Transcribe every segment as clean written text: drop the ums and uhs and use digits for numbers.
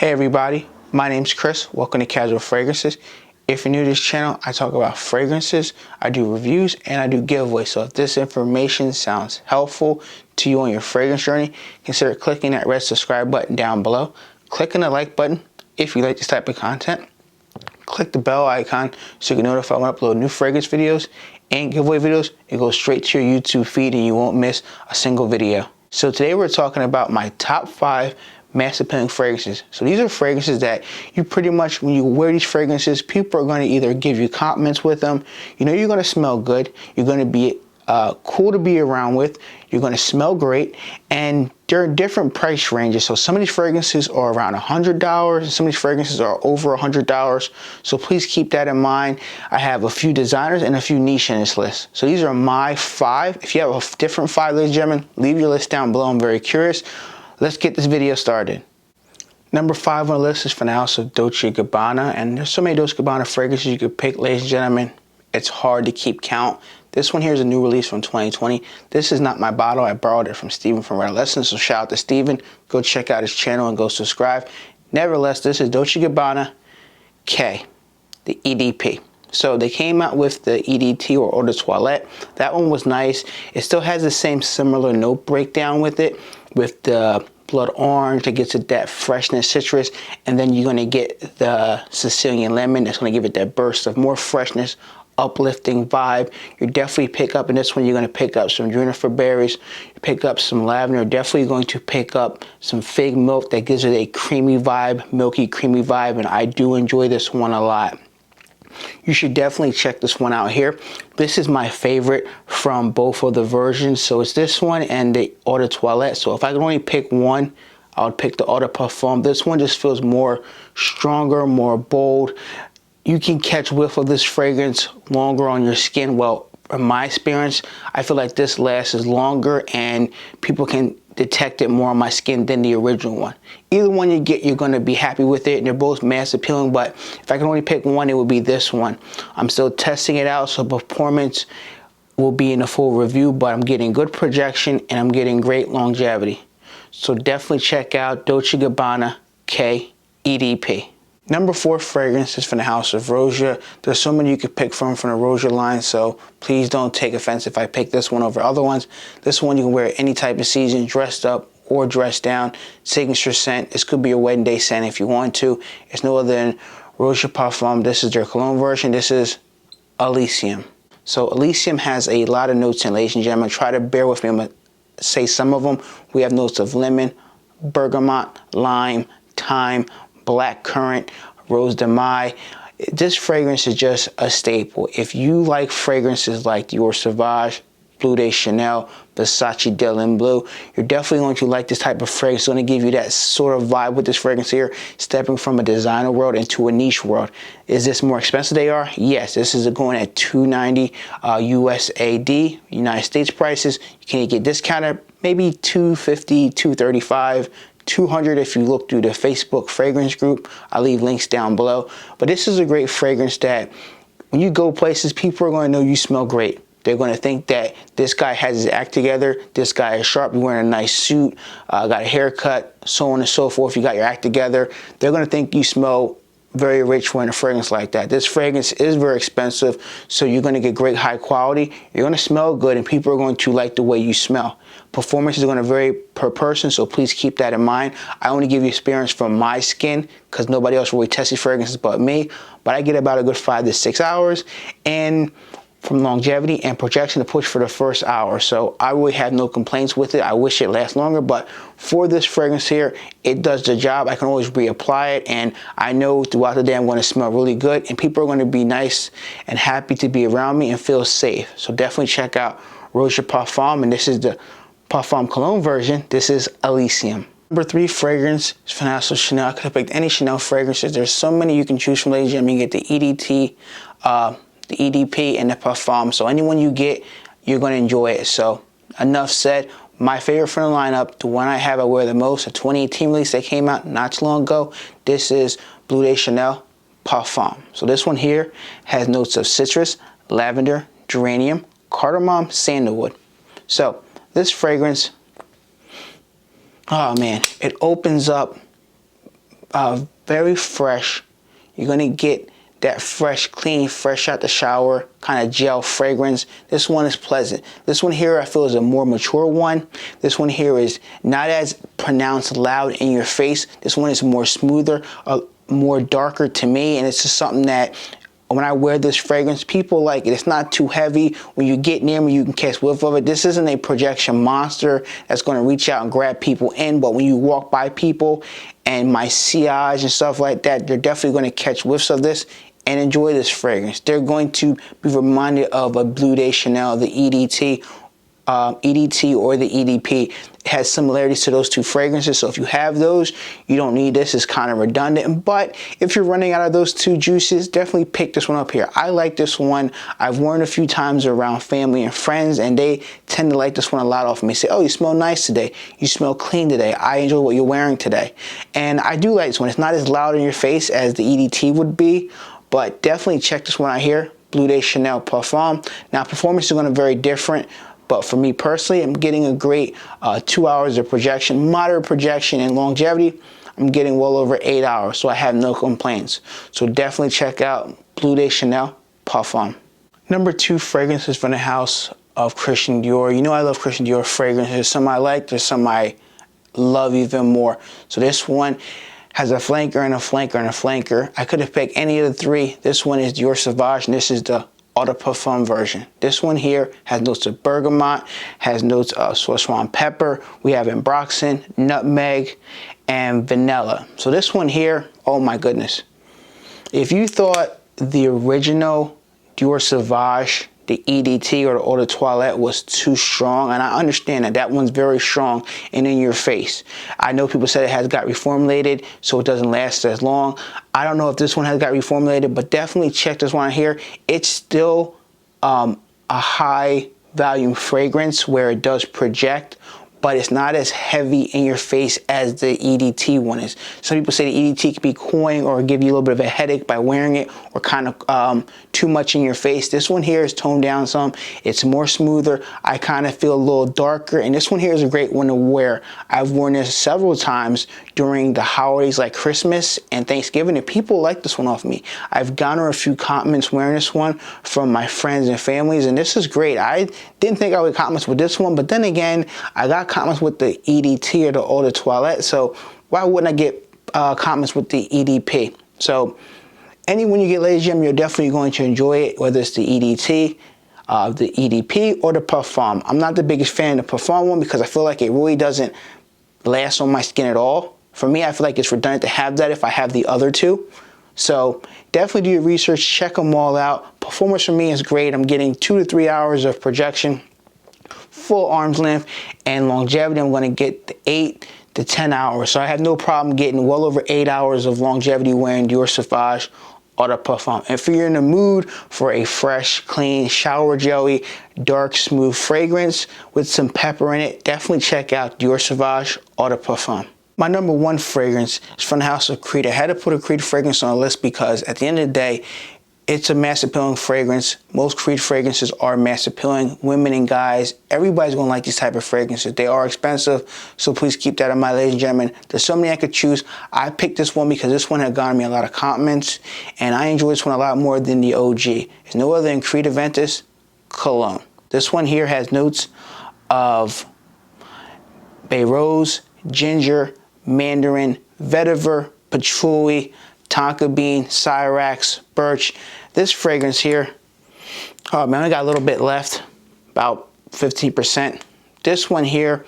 Hey everybody, my name's Chris. Welcome to Casual Fragrances. If you're new to this channel, I talk about fragrances, I do reviews, and I do giveaways. So if this information sounds helpful to you on your fragrance journey, consider clicking that red subscribe button down below. Click on the like button if you like this type of content. Click the bell icon so you can notify when I upload new fragrance videos and giveaway videos. It goes straight to your YouTube feed and you won't miss a single video. So today we're talking about my top 5 mass appealing fragrances. So these are fragrances that you pretty much, when you wear these fragrances, people are going to either give you compliments with them. You know, you're going to smell good. You're going to be cool to be around with. You're going to smell great. And there are different price ranges. So some of these fragrances are around $100 and some of these fragrances are over $100. So please keep that in mind. I have a few designers and a few niche in this list. So these are my 5. If you have a different 5, ladies and gentlemen, leave your list down below. I'm very curious. Let's get this video started. Number 5 on the list is from the house of Dolce Gabbana, and there's so many Dolce Gabbana fragrances you could pick, ladies and gentlemen. It's hard to keep count. This one here is a new release from 2020. This is not my bottle. I borrowed it from Steven from Red Lessons, so shout out to Steven. Go check out his channel and go subscribe. Nevertheless, this is Dolce Gabbana K, the EDP. So they came out with the EDT or Eau de Toilette. That one was nice. It still has the same similar note breakdown with it, with the blood orange that gets it that freshness, citrus, and then you're going to get the Sicilian lemon that's going to give it that burst of more freshness, uplifting vibe. You definitely pick up in this one, you're going to pick up some juniper berries, you pick up some lavender, definitely going to pick up some fig milk that gives it a creamy vibe, milky creamy vibe, and I do enjoy this one a lot. You should definitely check this one out here. This is my favorite from both of the versions. So it's this one and the Eau de Toilette. So if I could only pick one, I would pick the Eau de Parfum. This one just feels more stronger, more bold. You can catch whiff of this fragrance longer on your skin. Well, in my experience, I feel like this lasts longer and people can detect it more on my skin than the original one. Either one you get, you're going to be happy with it, and they're both mass appealing, but if I can only pick one, it would be this one. I'm still testing it out, so performance will be in a full review, but I'm getting good projection and I'm getting great longevity. So definitely check out Dolce Gabbana K EDP. Number 4 fragrance is from the house of Rosy. There's so many you could pick from the Rosy line, so please don't take offense if I pick this one over other ones. This one you can wear any type of season, dressed up or dressed down. Signature scent. This could be a wedding day scent if you want to. It's no other than Rosy Parfum. This is their cologne version. This is Elysium. So Elysium has a lot of notes in, ladies and gentlemen. Try to bear with me. I'm going to say some of them. We have notes of lemon, bergamot, lime, thyme, black currant, rose de mai. This fragrance is just a staple. If you like fragrances like Dior Sauvage, Bleu de Chanel, Versace Dylan Blue, you're definitely going to like this type of fragrance. It's going to give you that sort of vibe with this fragrance here, stepping from a designer world into a niche world. Is this more expensive they are? Yes, this is going at $290 USAD, United States prices. You can get discounted maybe $250, $235, $200 if you look through the Facebook fragrance group. I'll leave links down below. But this is a great fragrance that when you go places, people are going to know you smell great. They're going to think that this guy has his act together. This guy is sharp. You're wearing a nice suit, got a haircut, so on and so forth. You got your act together. They're going to think you smell very rich wearing a fragrance like that. This fragrance is very expensive, so you're going to get great high quality. You're going to smell good, and people are going to like the way you smell. Performance is going to vary per person, so please keep that in mind. I only give you experience from my skin because nobody else really tests these fragrances but me. But I get about a good 5 to 6 hours, and from longevity and projection to push for the first hour. So I really have no complaints with it. I wish it lasts longer, but for this fragrance here, it does the job. I can always reapply it, and I know throughout the day I'm going to smell really good, and people are going to be nice and happy to be around me and feel safe. So definitely check out Rosy Parfum, and this is the Parfum Cologne version. This is Elysium. Number 3 fragrance is from the house of Chanel. I could have picked any Chanel fragrances. There's so many you can choose from, ladies and gentlemen. You get the EDT, the EDP, and the Parfum. So anyone you get, you're going to enjoy it. So enough said. My favorite from the lineup, the one I wear the most, a 2018 release that came out not too long ago. This is Bleu de Chanel Parfum. So this one here has notes of citrus, lavender, geranium, cardamom, sandalwood. So this fragrance, oh man, it opens up very fresh. You're going to get that fresh, clean, fresh out the shower kind of gel fragrance. This one is pleasant. This one here I feel is a more mature one. This one here is not as pronounced loud in your face. This one is more smoother, more darker to me, and it's just something that when I wear this fragrance, people like it. It's not too heavy. When you get near me, you can catch whiff of it. This isn't a projection monster that's going to reach out and grab people in, but when you walk by people and my sillage and stuff like that, they're definitely going to catch whiffs of this and enjoy this fragrance. They're going to be reminded of a Bleu de Chanel, the EDT or the EDP. It has similarities to those two fragrances, so if you have those, you don't need this. It's kind of redundant, but if you're running out of those two juices, definitely pick this one up here. I like this one. I've worn it a few times around family and friends, and they tend to like this one a lot off me. Say, oh, you smell nice today. You smell clean today. I enjoy what you're wearing today. And I do like this one. It's not as loud in your face as the EDT would be, but definitely check this one out here, Bleu de Chanel Parfum. Now, performance is going to be very different, but for me personally, I'm getting a great 2 hours of projection, moderate projection, and longevity. I'm getting well over 8 hours, so I have no complaints. So definitely check out Bleu de Chanel Parfum. Number 2 fragrances from the house of Christian Dior. You know I love Christian Dior fragrances. There's some I like, there's some I love even more. So this one has a flanker and a flanker and a flanker. I could have picked any of the 3. This one is Dior Sauvage, and this is the Eau de Parfum version. This one here has notes of bergamot, has notes of Szechuan pepper. We have ambroxan, nutmeg, and vanilla. So this one here, oh my goodness. If you thought the original Dior Sauvage, the EDT or the Eau de Toilette was too strong, and I understand that one's very strong and in your face. I know people said it has got reformulated, so it doesn't last as long. I don't know if this one has got reformulated, but definitely check this one out here. It's still a high volume fragrance where it does project, but it's not as heavy in your face as the EDT one is. Some people say the EDT can be cloying or give you a little bit of a headache by wearing it, or kind of too much in your face. This one here is toned down some. It's more smoother. I kind of feel a little darker, and this one here is a great one to wear. I've worn this several times during the holidays like Christmas and Thanksgiving, and people like this one off me. I've gotten a few compliments wearing this one from my friends and families, and this is great. I didn't think I would get compliments with this one, but then again, I got compliments with the EDT or the Eau de Toilette, so why wouldn't I get compliments with the EDP? So when you get Ladies Gem, you're definitely going to enjoy it, whether it's the EDT, the EDP, or the Parfum. I'm not the biggest fan of the Parfum one because I feel like it really doesn't last on my skin at all. For me, I feel like it's redundant to have that if I have the other 2. So definitely do your research, check them all out. Performance for me is great. I'm getting 2 to 3 hours of projection, full arm's length, and longevity. I'm going to get 8 to 10 hours. So I have no problem getting well over 8 hours of longevity wearing Dior Sauvage Eau de Parfum. If you're in the mood for a fresh, clean, shower jelly, dark, smooth fragrance with some pepper in it, definitely check out Dior Sauvage Eau de Parfum. My number 1 fragrance is from the house of CRETA. I had to put a CRETA fragrance on the list because at the end of the day, it's a mass appealing fragrance. Most CRETA fragrances are mass appealing. Women and guys, everybody's gonna like these type of fragrances. They are expensive, so please keep that in mind, ladies and gentlemen. There's so many I could choose. I picked this one because this one had gotten me a lot of compliments, and I enjoy this one a lot more than the OG. It's no other than CRETA Ventus Cologne. This one here has notes of bay rose, ginger, mandarin, vetiver, patchouli, tonka bean, cyrax, birch. This fragrance here, oh man, I got a little bit left, about 15%. This one here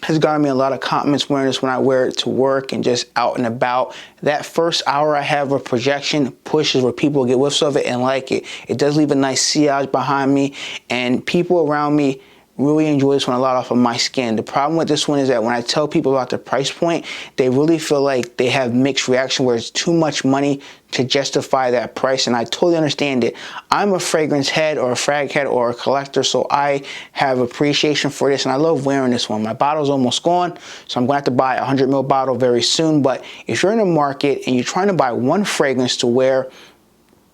has gotten me a lot of compliments wearing this when I wear it to work and just out and about. That first hour I have of projection pushes where people get whiffs of it and like it. It does leave a nice sillage behind me, and people around me really enjoy this one a lot off of my skin. The problem with this one is that when I tell people about the price point, they really feel like they have mixed reaction where it's too much money to justify that price, and I totally understand it. I'm a fragrance head or a frag head or a collector, so I have appreciation for this, and I love wearing this one. My bottle's almost gone, so I'm going to have to buy a 100 ml bottle very soon, but if you're in the market and you're trying to buy one fragrance to wear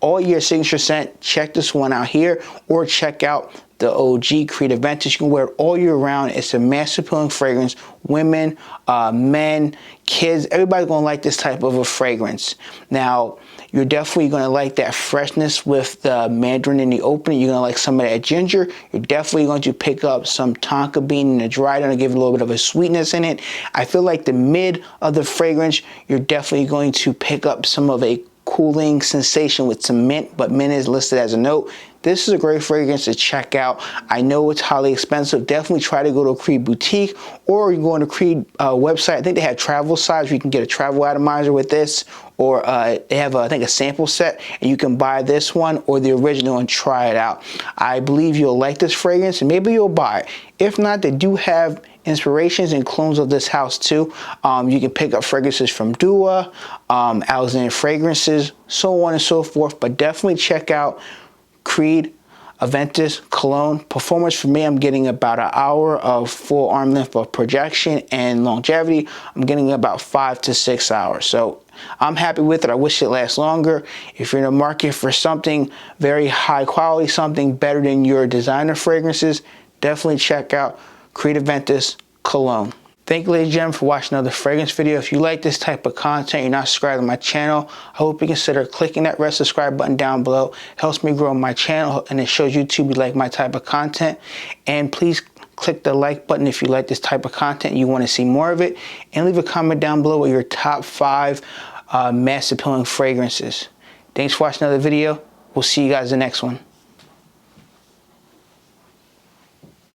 all year signature scent, check this one out here, or check out the OG CRETA Ventus. You can wear it all year round. It's a mass appealing fragrance. Women, men, kids, everybody's gonna like this type of a fragrance. Now, you're definitely gonna like that freshness with the mandarin in the opening. You're gonna like some of that ginger. You're definitely going to pick up some tonka bean in the dry down to give it a little bit of a sweetness in it. I feel like the mid of the fragrance, you're definitely going to pick up some of a cooling sensation with some mint, but mint is listed as a note. This is a great fragrance to check out. I know it's highly expensive. Definitely try to go to a Creed boutique, or you go on the Creed website. I think they have travel size where you can get a travel atomizer with this, or they have, I think, a sample set, and you can buy this one or the original and try it out. I believe you'll like this fragrance, and maybe you'll buy it. If not, they do have inspirations and clones of this house too. You can pick up fragrances from Dua, Alexander Fragrances, so on and so forth, but definitely check out Creed Ventus Cologne. Performance for me, I'm getting about an hour of full arm length of projection, and longevity, I'm getting about 5 to 6 hours. So I'm happy with it. I wish it lasts longer. If you're in the market for something very high quality, something better than your designer fragrances, definitely check out Creed Ventus Cologne. Thank you, ladies and gentlemen, for watching another fragrance video. If you like this type of content, you're not subscribed to my channel, I hope you consider clicking that red subscribe button down below. It helps me grow my channel, and it shows YouTube you like my type of content. And please click the like button if you like this type of content and you want to see more of it. And leave a comment down below with your top 5 mass appealing fragrances. Thanks for watching another video. We'll see you guys in the next one.